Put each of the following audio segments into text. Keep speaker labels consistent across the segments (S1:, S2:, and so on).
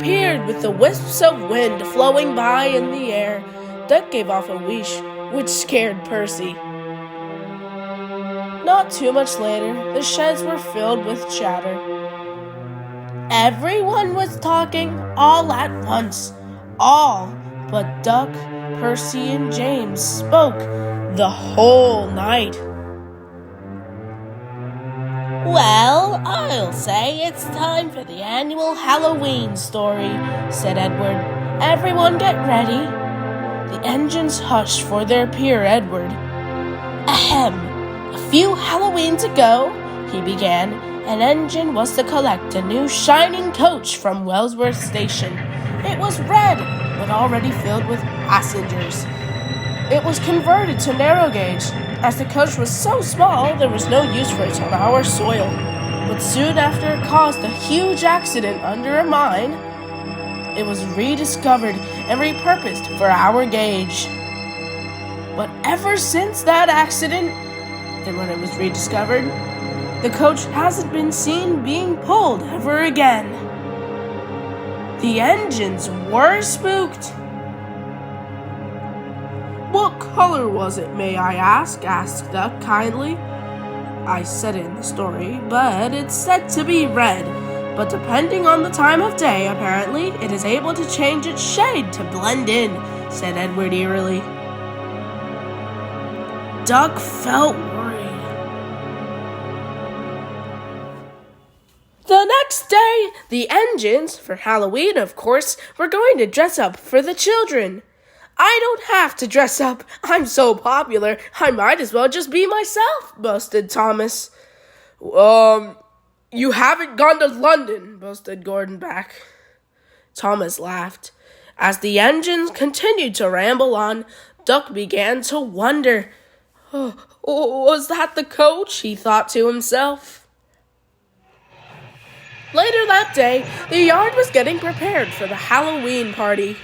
S1: disappeared with the wisps of wind flowing by in the air. Duck gave off a whoosh, which scared Percy. Not too much later, the sheds were filled with chatter. Everyone was talking all at once. All but Duck, Percy, and James spoke the whole night. "Well, I'll say it's time for the annual Halloween story," said Edward. "Everyone get ready." The engines hushed for their peer Edward. "Ahem. A few Halloweens ago," he began, "an engine was to collect a new shining coach from Wellsworth Station. It was red, but already filled with passengers. It was converted to narrow gauge. As the coach was so small, there was no use for it on our soil. But soon after it caused a huge accident under a mine, it was rediscovered and repurposed for our gauge. But ever since that accident, and when it was rediscovered, the coach hasn't been seen being pulled ever again." The engines were spooked. "What color was it, may I ask?" asked Duck kindly. "I said it in the story, but it's said to be red. But depending on the time of day, apparently, it is able to change its shade to blend in," said Edward eerily. Duck felt worried. The next day, the engines, for Halloween of course, were going to dress up for the children. "I don't have to dress up. I'm so popular, I might as well just be myself," boasted Thomas. You haven't gone to London," boasted Gordon back. Thomas laughed. As the engines continued to ramble on, Duck began to wonder. Was that the coach? He thought to himself. Later that day, the yard was getting prepared for the Halloween party.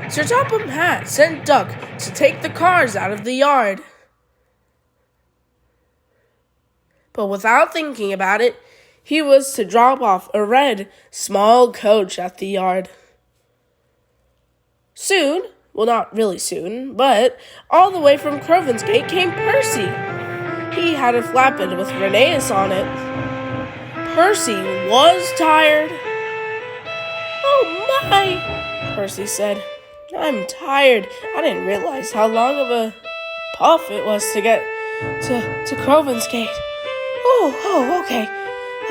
S1: Sir Topham Hatt sent Duck to take the cars out of the yard. But without thinking about it, he was to drop off a red, small coach at the yard. Soon, well, not really soon, but all the way from Crovan's Gate came Percy. He had a flatbed with Rheneas on it. Percy was tired. "Oh my," Percy said. "I'm tired. I didn't realize how long of a puff it was to get to Crovan's Gate. Oh, okay.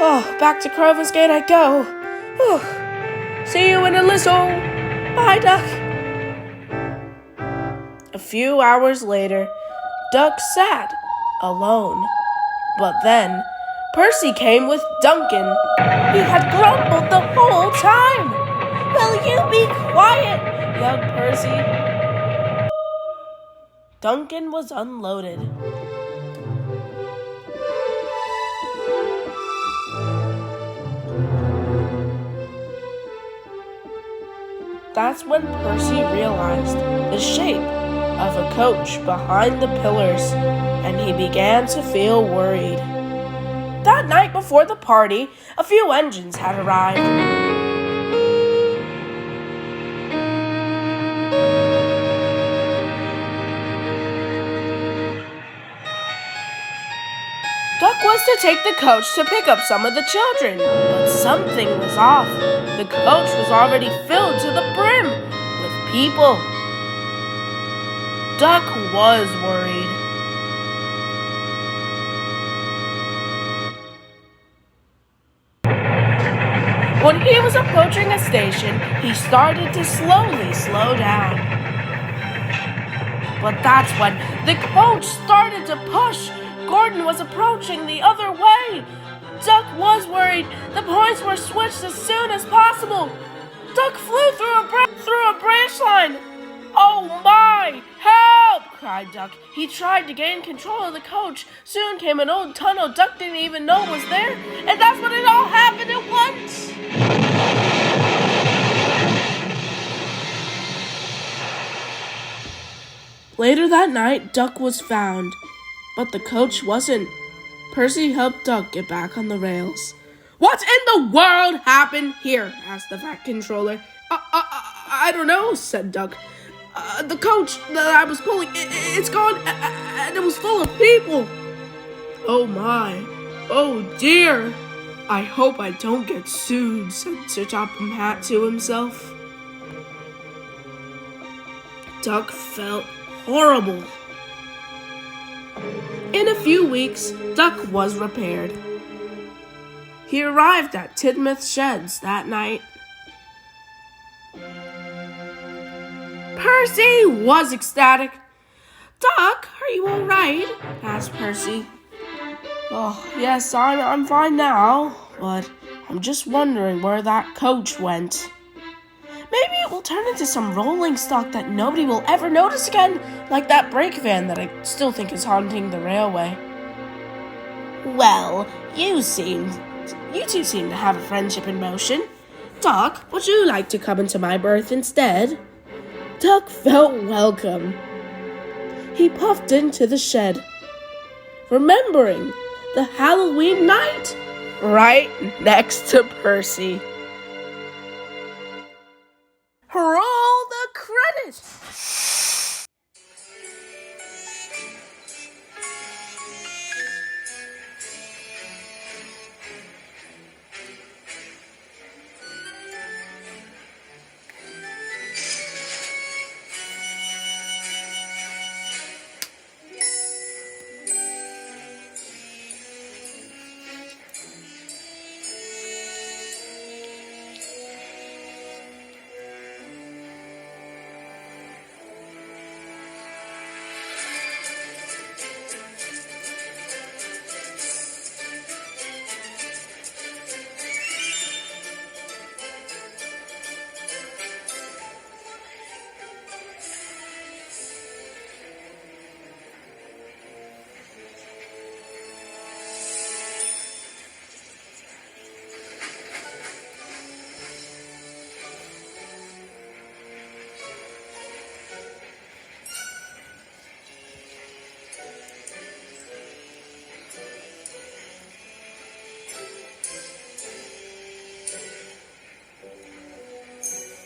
S1: Oh, back to Crovan's Gate I go. See you in a little. Bye, Duck." A few hours later, Duck sat alone. But then, Percy came with Duncan. He had grumbled the whole time. "Will you be quiet?" yelled Percy. Duncan was unloaded. That's when Percy realized the shape of a coach behind the pillars, and he began to feel worried. That night before the party, a few engines had arrived. Duck was to take the coach to pick up some of the children, but something was off. The coach was already filled to the brim with people. Duck was worried. When he was approaching a station, he started to slowly slow down. But that's when the coach started to push. Gordon was approaching the other way. Duck was worried. The points were switched as soon as possible. Duck flew through a branch line. "Oh my! Help!" cried Duck. He tried to gain control of the coach. Soon came an old tunnel Duck didn't even know was there, and that's when it all happened at once. Later that night, Duck was found, but the coach wasn't. Percy helped Duck get back on the rails. What in the world happened here? Asked the Fat Controller. I don't know, said Duck. The coach that I was pulling, it's gone, and it was full of people. Oh my, oh dear. I hope I don't get sued, said Sir Topham Hatt to himself. Duck felt horrible. In a few weeks, Duck was repaired. He arrived at Tidmouth Sheds that night. Percy was ecstatic. Duck, are you all right? Asked Percy. Oh, yes, I'm fine now, but I'm just wondering where that coach went. Maybe it will turn into some rolling stock that nobody will ever notice again, like that brake van that I still think is haunting the railway. Well, you two seem to have a friendship in motion. Duck, would you like to come into my berth instead? Duck felt welcome. He puffed into the shed, remembering the Halloween night right next to Percy. Roll the credits!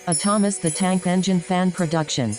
S2: A Thomas the Tank Engine fan production.